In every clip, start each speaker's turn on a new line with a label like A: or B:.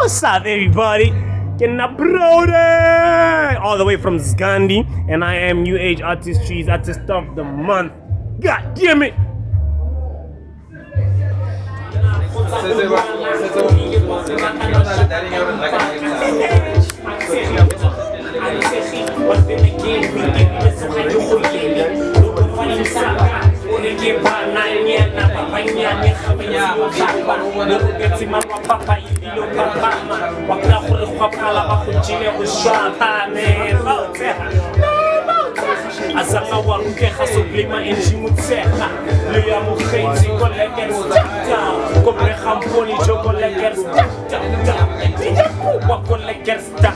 A: What's up, everybody? Getting up Prodiiiiiii all the way from Zgandi, and I am New Age Artistry's Artist of the Month. God damn it! Azanga warukeha sublima enjimutseha Luya mukheiti kolekers ta Kobreha mponi jo kolekers ta Wa kolekers ta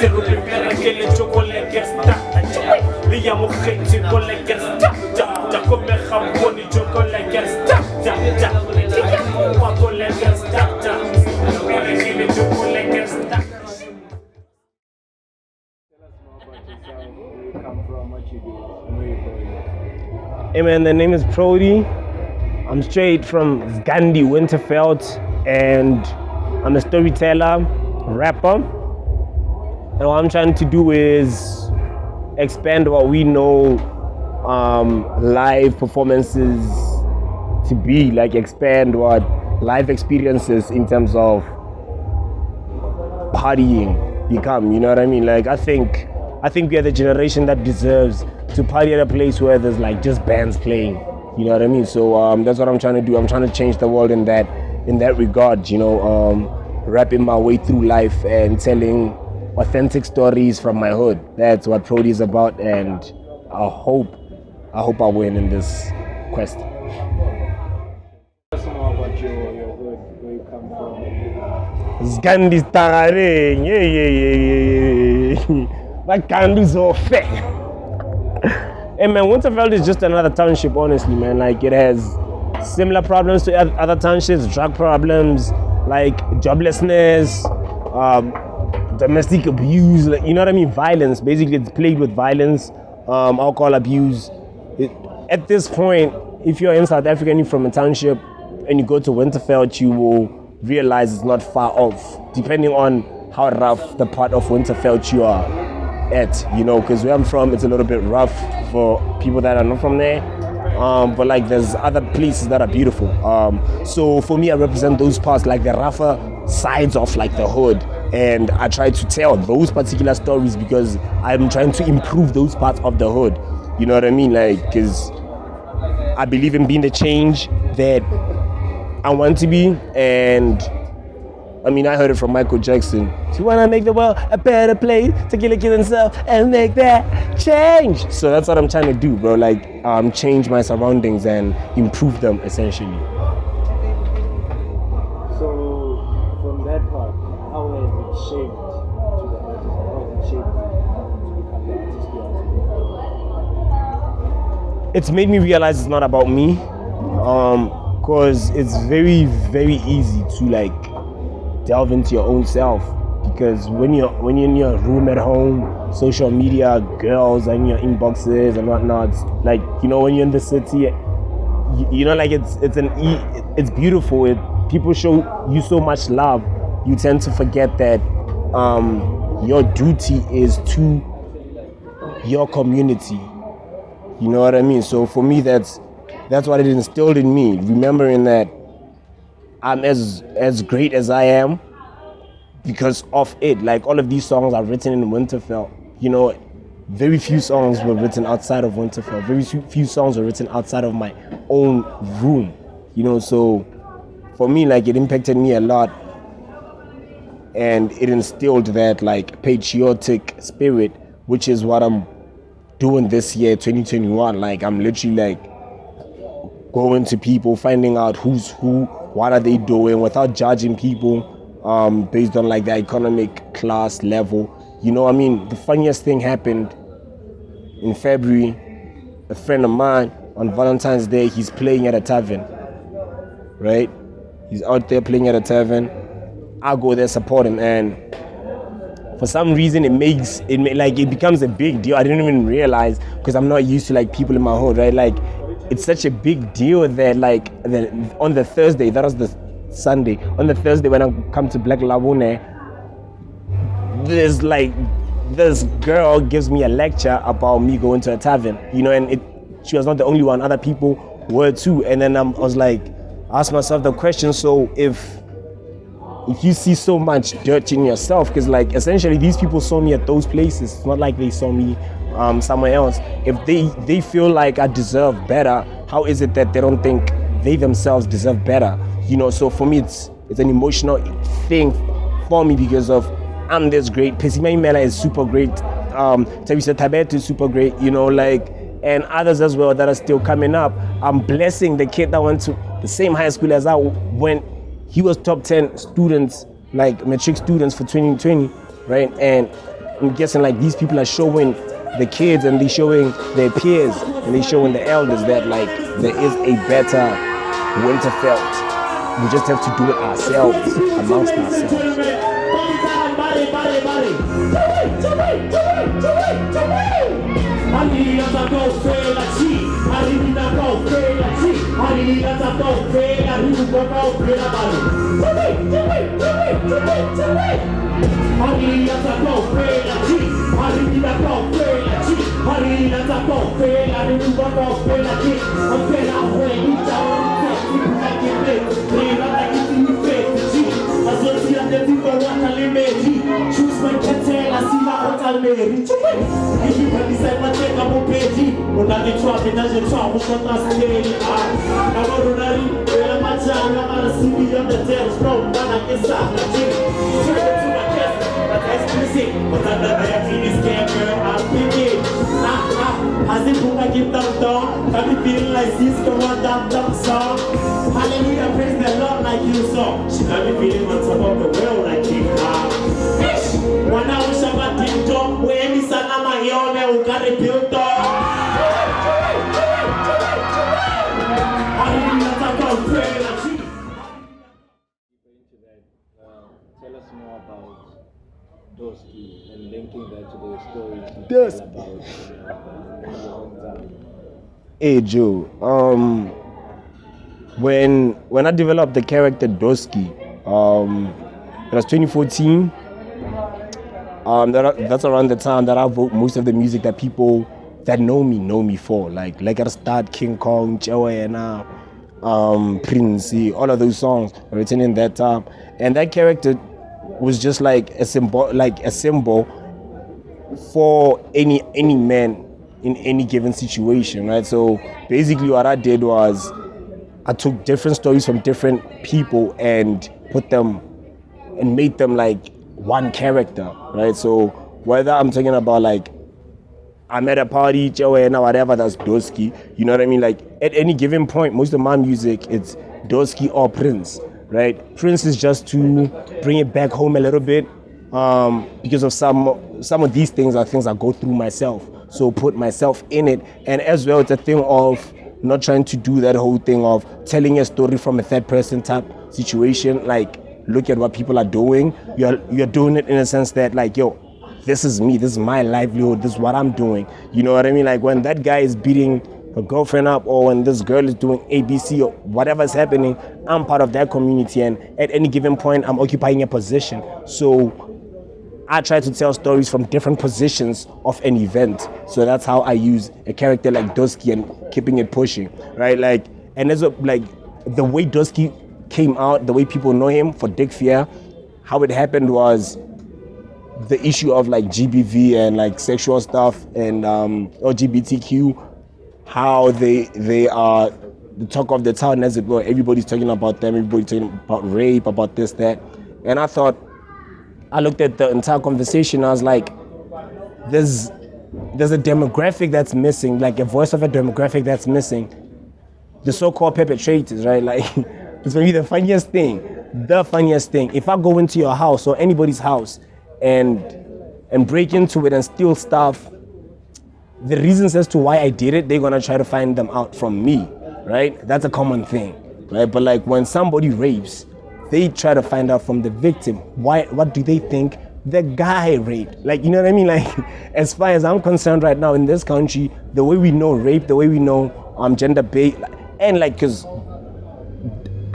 A: Serupi perekele jo kolekers ta Luya mukheiti kolekers ta Kobreha mponi jo kolekers ta Wa kolekers ta Perekele jo kolekers ta. Hey man, the name is Prodiiiiiii. I'm straight from Zgandi, Winterfeld, and I'm a storyteller, rapper. And what I'm trying to do is expand what we know live performances to be, like expand what live experiences in terms of partying become, you know what I mean? Like I think we are the generation that deserves to party at a place where there's like just bands playing, you know what I mean? So that's what I'm trying to do. I'm trying to change the world in that regard, you know, rapping my way through life and telling authentic stories from my hood. That's what Prodiiiiiii is about, and I hope I win in this quest.
B: Tell us more about your hood, where you come from.
A: Zgandi Starring, yeah. That can do so fair. Hey man, Winterfeld is just another township, honestly, man. Like it has similar problems to other townships, drug problems, like joblessness, domestic abuse, like, you know what I mean? Violence. Basically, it's plagued with violence, alcohol abuse. At this point, if you're in South Africa and you're from a township and you go to Winterfeld, you will realize it's not far off, depending on how rough the part of Winterfeld you are at, you know, because where I'm from, it's a little bit rough for people that are not from there, but like there's other places that are beautiful. So for me, I represent those parts, like the rougher sides of like the hood, and I try to tell those particular stories because I'm trying to improve those parts of the hood, you know what I mean? Like, because I believe in being the change that I want to be. And I mean, I heard it from Michael Jackson. You wanna make the world a better place, to kill himself and make that change. So that's what I'm trying to do, bro. Like, change my surroundings and improve them, essentially.
B: So, from that part, how has it shaped to the artist? How has it shaped to become the artist you are today?
A: It's made me realize it's not about me, because it's very, very easy to like delve into your own self, because when you're in your room at home, social media, girls and your inboxes and whatnot, like, you know, when you're in the city, you know, like it's beautiful. People show you so much love, you tend to forget that your duty is to your community. You know what I mean? So for me, that's what it instilled in me, remembering that I'm as great as I am because of it. Like all of these songs are written in Winterfeld. You know, very few songs were written outside of Winterfeld. Very few songs were written outside of my own room. You know, so for me, like it impacted me a lot, and it instilled that like patriotic spirit, which is what I'm doing this year, 2021. Like I'm literally like going to people, finding out who's who, what are they doing, without judging people based on like their economic class level. You know, I mean, the funniest thing happened in February. A friend of mine on Valentine's Day, he's playing at a tavern, right? He's out there playing at a tavern. I go there support him, and for some reason it becomes a big deal. I didn't even realize, because I'm not used to like people in my hood, right? Like it's such a big deal that like on the Thursday, that was the Sunday. On the Thursday when I come to Black Labone, there's like this girl gives me a lecture about me going to a tavern, you know, and she was not the only one, other people were too. And then I was like, ask myself the question, so if you see so much dirt in yourself, because like essentially these people saw me at those places, it's not like they saw me somewhere else. If they feel like I deserve better, how is it that they don't think they themselves deserve better? You know, so for me it's an emotional thing for me because of I'm this great, Pesima Imela is super great, Thabisa Tabet is super great, you know, like, and others as well that are still coming up. I'm blessing the kid that went to the same high school as I went. He was top 10 students, like matric students for 2020, right? And I'm guessing like these people are showing the kids and they're showing their peers and they're showing the elders that like there is a better Winterfeld. We just have to do it ourselves, amongst ourselves.
C: Hallelujah, praise the Lord like you saw. She got me feeling on top of the world like King Kong. When I was about to talk, when he sang on my own, we got a built
B: Tell us more about Doski and linking that to the stories you
A: Doski.
B: tell about your hometown.
A: Hey Joe, when I developed the character Doski, it was 2014. That's around the time that I wrote most of the music that people that know me for, like I Start, King Kong, Joanna, Prince, all of those songs were written in that time, and that character was just like a symbol for any man in any given situation, right? So basically what I did was I took different stories from different people and put them and made them like one character, right? So whether I'm talking about like I'm at a party, Joanna, whatever, that's Doski, you know what I mean? Like at any given point, most of my music, it's Doski or Prince, right? Prince is just to bring it back home a little bit, because of some of these things are things I go through myself. So put myself in it. And as well, it's a thing of not trying to do that whole thing of telling a story from a third person type situation. Like, look at what people are doing. You're doing it in a sense that like, yo, this is me, this is my livelihood, this is what I'm doing. You know what I mean? Like when that guy is beating a girlfriend up, or when this girl is doing ABC or whatever's happening, I'm part of that community, and at any given point I'm occupying a position. So I try to tell stories from different positions of an event. So that's how I use a character like Doski and keeping it pushing, right? Like, and as like the way Doski came out, the way people know him for Dick Fear, how it happened was the issue of like GBV and like sexual stuff and LGBTQ, how they are the talk of the town, as it were. Everybody's talking about them, everybody's talking about rape, about this, that. And I looked at the entire conversation, I was like, there's a demographic that's missing, like a voice of a demographic that's missing. The so-called perpetrators, right? Like, it's maybe the funniest thing. If I go into your house or anybody's house and break into it and steal stuff, the reasons as to why I did it, they're gonna try to find them out from me, right? That's a common thing, right? But like when somebody rapes, they try to find out from the victim. What do they think the guy raped? Like, you know what I mean? Like, as far as I'm concerned right now in this country, the way we know rape, the way we know gender-based, and like, cause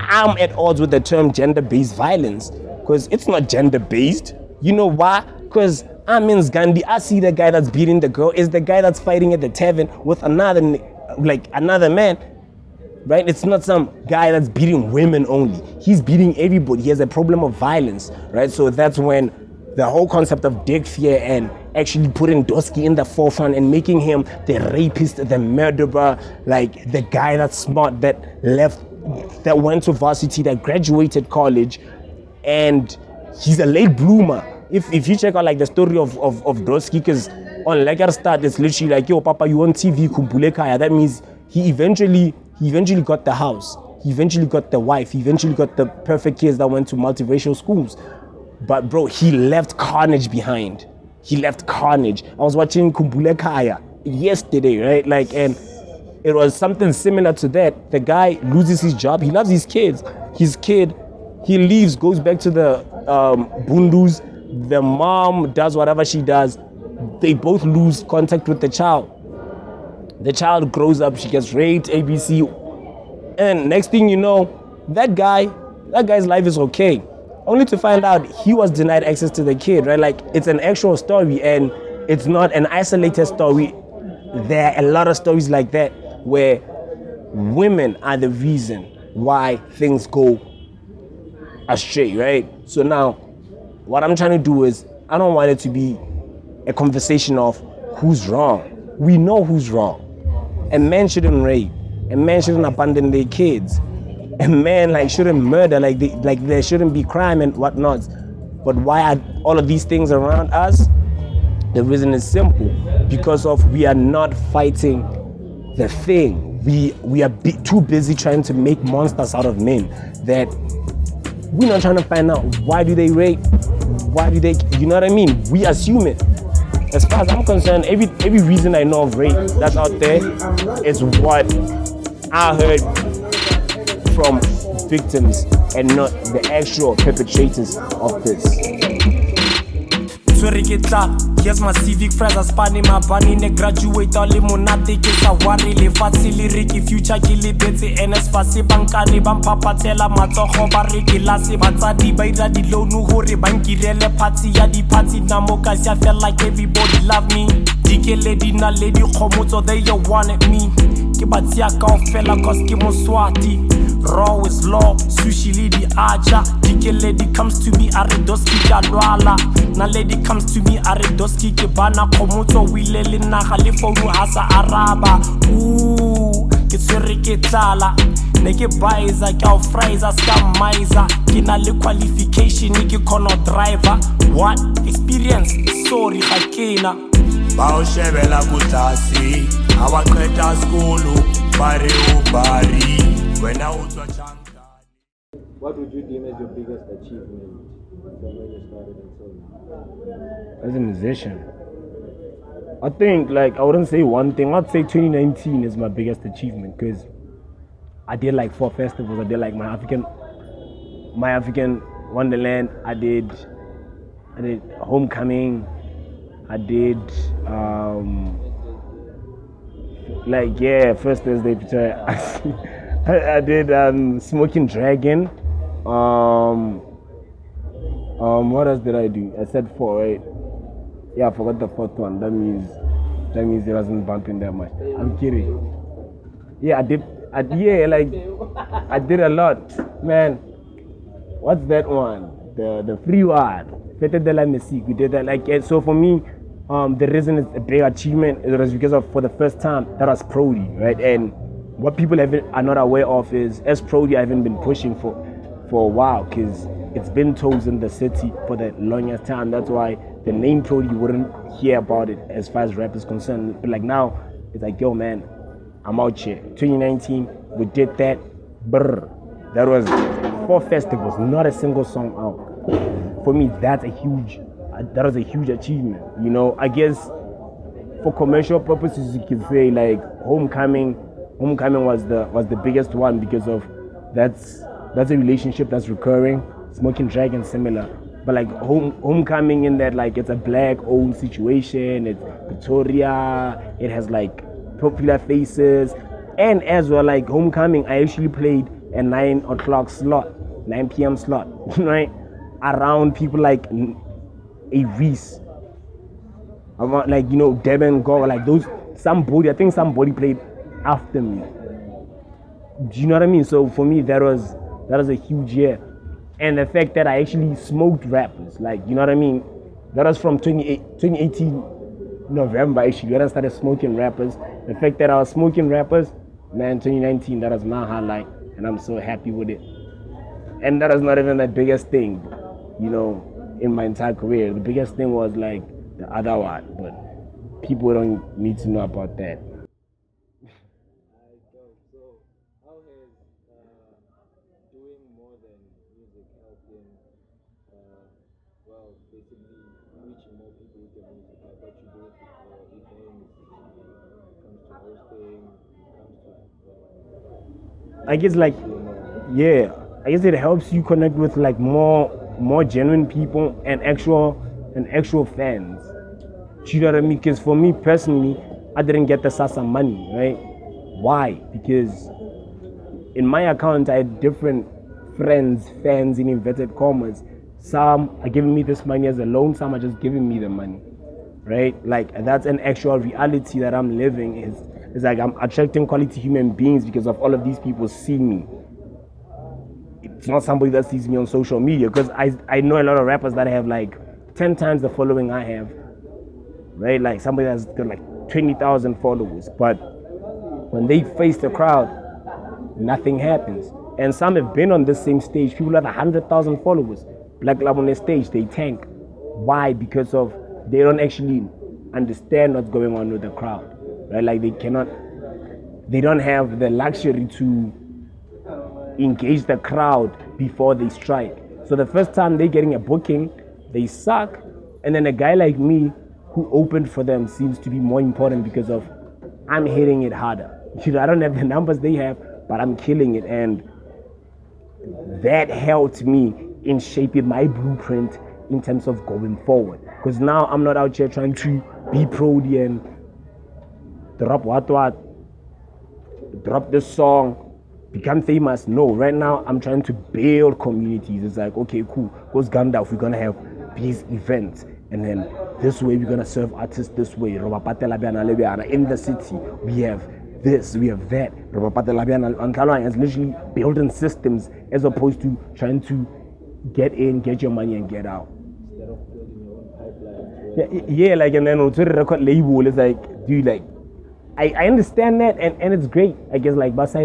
A: I'm at odds with the term gender-based violence because it's not gender-based. You know why? Because I'm in Gandhi. I see the guy that's beating the girl is the guy that's fighting at the tavern with another man, right? It's not some guy that's beating women only. He's beating everybody. He has a problem of violence, right? So that's when the whole concept of dick fear and actually putting Doski in the forefront and making him the rapist, the murderer, like the guy that's smart, that went to varsity, that graduated college, and he's a late bloomer. If you check out like the story of Doski, because on Lager Start it's literally like, yo papa, you on TV, kumbule kaya. That means he eventually got the house, he eventually got the wife, he eventually got the perfect kids that went to multiracial schools. But bro, he left carnage behind. He left carnage. I was watching Kumbule Kaya yesterday, right? Like, and it was something similar to that. The guy loses his job. He loves his kids. His kid, he leaves, goes back to the Bundus. The mom does whatever she does. They both lose contact with the child. The child grows up. She gets raped, ABC. And next thing you know, that guy's life is okay. Only to find out he was denied access to the kid, right? Like, it's an actual story and it's not an isolated story. There are a lot of stories like that where women are the reason why things go astray, right? So now, what I'm trying to do is, I don't want it to be a conversation of who's wrong. We know who's wrong. A man shouldn't rape. A man shouldn't abandon their kids. A man shouldn't murder, there shouldn't be crime and whatnot. But why are all of these things around us? The reason is simple, because we are not fighting the thing. We are too busy trying to make monsters out of men that we're not trying to find out why do they rape, why do they, you know what I mean? We assume it. As far as I'm concerned, every reason I know of rape that's out there is what I heard from victims and not the actual perpetrators of this.
D: Here's my civic friends, Spani, my bunny, ne graduate, all limonate, kiss a worry, le facili, Ricky, future, killy, Betsy, and as fast bankani, papa, tella, matoho, barriki, lassi, batadi, baida, di low, no hurry, banki, rele, party, yadi, party, namokas, I felt like everybody love me. Dike lady, na lady, homoto, they you wanted me. Kibatiaka, fella, cause Kimo Swati. Raw is law, sushi lady aja. Dike lady comes to me, Doski galwala. Na lady comes to me, Doski kebana komoto wilele na khalifo asa araba. Ooh, kitsuri kitala. Neke baiza, kao fraiza, scamiza. Kina le qualification, niki kono driver. What experience? Sorry, hakina. Baushebela kutasi, awaqeda skulu, bari ubari.
B: What would you deem as your biggest achievement from when you started until now?
A: As a musician, I think I wouldn't say one thing. I'd say 2019 is my biggest achievement because I did 4 festivals. I did my African Wonderland. I did Homecoming. I did First Thursday Victoria. I did Smoking Dragon. What else did I do? I said 4, right? Yeah, I forgot the 4th one. That means it wasn't bumping that much. I'm kidding. Yeah, I did a lot. Man, what's that one? The free one. Fete de la Musique. We did that so for me, the reason it's a big achievement is because for the first time that was Prodiiiiiii, right? And what people are not aware of is, as Prodiiiiiii, I haven't been pushing for a while because it's been toes in the city for the longest time. That's why the name Prodiiiiiii, you wouldn't hear about it as far as rap is concerned. But now, it's yo man, I'm out here. 2019, we did that. Brr. That was 4 festivals, not a single song out. For me, that was a huge achievement. You know, I guess for commercial purposes, you could say Homecoming was the biggest one because of that's a relationship that's recurring. Smoking Dragon similar, but Homecoming in that it's a black owned situation. It's Pretoria. It has popular faces, and as well Homecoming, I actually played a 9 o'clock slot, 9 p.m. slot, right? Around people like a Reese, around like Devin Gore, like those. I think somebody played after me. Do you know what I mean? So for me, that was a huge year, and the fact that I actually smoked rappers, like you know what I mean. That was from 2018 November actually when I started smoking rappers. The fact that I was smoking rappers, man, 2019, that was my highlight, and I'm so happy with it. And that was not even the biggest thing, in my entire career. The biggest thing was like the other one, but people don't need to know about that.
B: So, how has doing more than music helped in, basically reaching more people with your music? Like what you do with events, comes to hosting, comes to.
A: I guess I guess it helps you connect with like more genuine people and actual fans. Do you know what I mean? Because for me personally, I didn't get the Sasa money, right? Why? Because in my account I had different fans in inverted commas. Some are giving me this money as a loan, some are just giving me the money, right? Like that's an actual reality that I'm living. It's like I'm attracting quality human beings because of all of these people seeing me. It's not somebody that sees me on social media, because I know a lot of rappers that have like 10 times the following I have, right? Like somebody that's got like 20,000 followers, but when they face the crowd, nothing happens. And some have been on this same stage. People have 100,000 followers. Black Lab on the stage, they tank. Why? Because of they don't actually understand what's going on with the crowd, right? Like they don't have the luxury to engage the crowd before they strike. So the first time they're getting a booking, they suck, and then a guy like me who opened for them seems to be more important because of I'm hitting it harder. I don't have the numbers they have, but I'm killing it, and that helped me in shaping my blueprint in terms of going forward. Because now I'm not out here trying to be Prodiiiiiii and drop this song, become famous. No, right now I'm trying to build communities. It's like, okay, cool, goes Gandalf, we're gonna have these events, and then this way we're gonna serve artists this way. In the city, we have this, we have that. It's literally building systems as opposed to trying to get in, get your money, and get out.
B: Instead of building your own pipeline.
A: Yeah, like, and then also the record label is like, dude, like, I understand that, and it's great. I guess like but for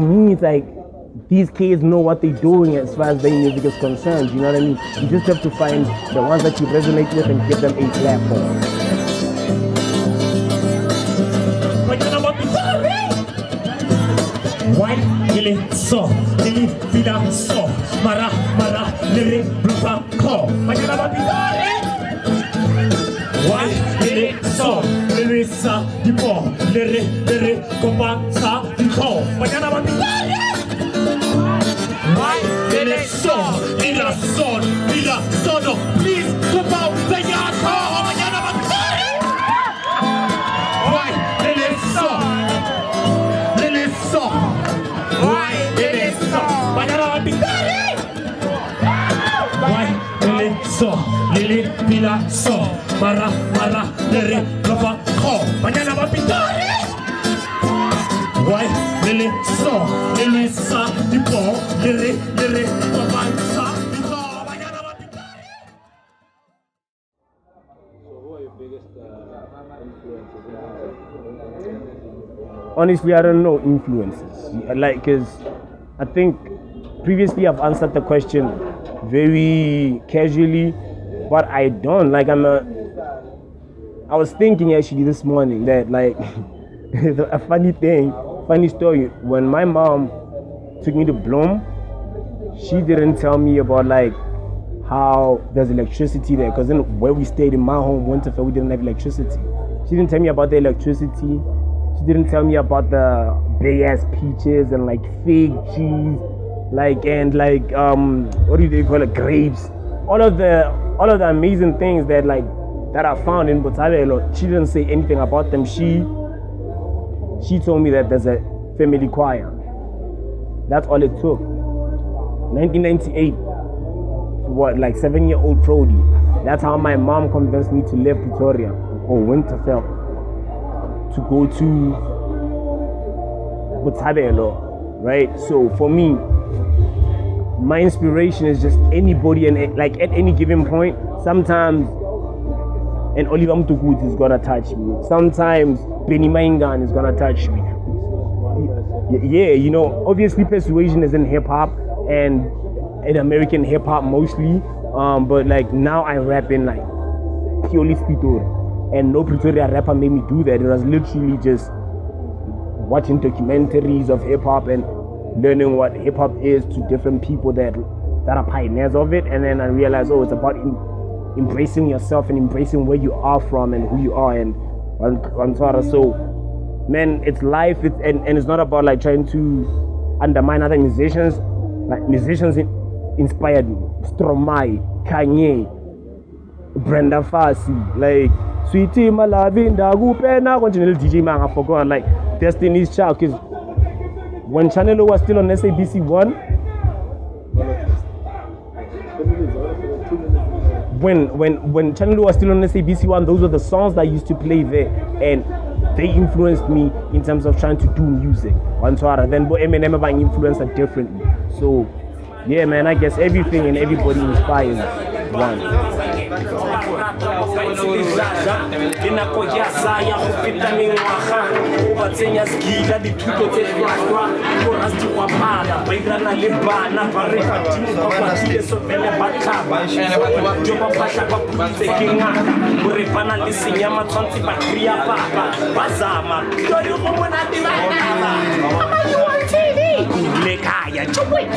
A: me it's like these kids know what they're doing as far as their music is concerned. You know what I mean? You just have to find the ones that you resonate with and give them a platform.
C: White, lily, so, lily, villa, so, mara, lily, blufa, ko. White, lily, so, lily, sa, di po, lily, kompa, sa, di ko. White, lily, so, lila, son, no, please, kompa, sa, ya, ko. White, lily, so, lily, so. Why did it so? Banana Pitari! Why did it so? Lily Pila so. Mara, Lily, Lova, Ko. Banana Pitari! Why did it so? Lily Sa, Dipo, Lily, Lova, Sa, Dipo, Banana Pitari!
B: So, who are your biggest influences?
A: Honestly, I don't know influences. Like, cause I think previously I've answered the question very casually, but I don't. Like, I was thinking actually this morning that like a funny story. When my mom took me to Bloem, she didn't tell me about like how there's electricity there. Cause then where we stayed in my home, Winterfell, we didn't have electricity. She didn't tell me about the electricity. She didn't tell me about the big ass peaches and like fig cheese, like and like what do they call it, grapes, all of the amazing things that I found in Botswana. She didn't say anything about them. She told me that there's a family choir. That's all it took. 1998, what, like 7-year-old Prodiiiiiii. That's how my mom convinced me to leave Pretoria or Winterfell to go to Botshabelo, right? So for me, my inspiration is just anybody, and like at any given point, sometimes an Oliver Mtukudzi is gonna touch me. Sometimes Benny Maingan is gonna touch me. Yeah, you know, obviously persuasion is in hip hop and in American hip hop mostly. But like now I rap in like purely Pretoria, and no Pretoria rapper made me do that. It was literally just watching documentaries of hip hop and learning what hip hop is to different people that are pioneers of it, and then I realized, oh, it's about embracing yourself and embracing where you are from and who you are. And so, man, it's life, and it's not about like trying to undermine other musicians. Like musicians inspired me. Stromae, Kanye, Brenda Fassie, like Sweetie Malavinda, Gupena, continental DJ man, I forgot, like Destiny's Child, because when Channel O was still on SABC 1, when Channel O was still on SABC 1, those were the songs that I used to play there, and they influenced me in terms of trying to do music. Then Eminem bang influenced it differently. So yeah, man, I guess everything and everybody inspires one.
D: Chocolate,